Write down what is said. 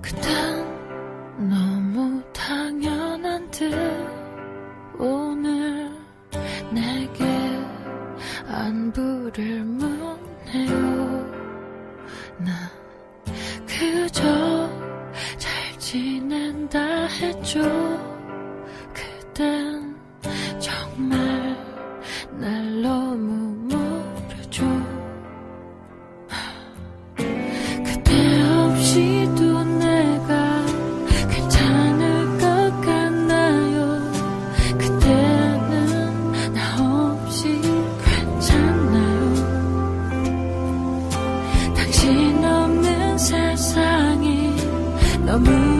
그땐 너무 당연한 듯 오늘 내게 안부를 묻네요. 난 그저 잘 지낸다 했죠. 그댄 정말 날 너무 모르죠. 그대 없이도 내가 괜찮을 것 같나요? 그대는 나 없이 괜찮나요? 당신 없는 세상이 너무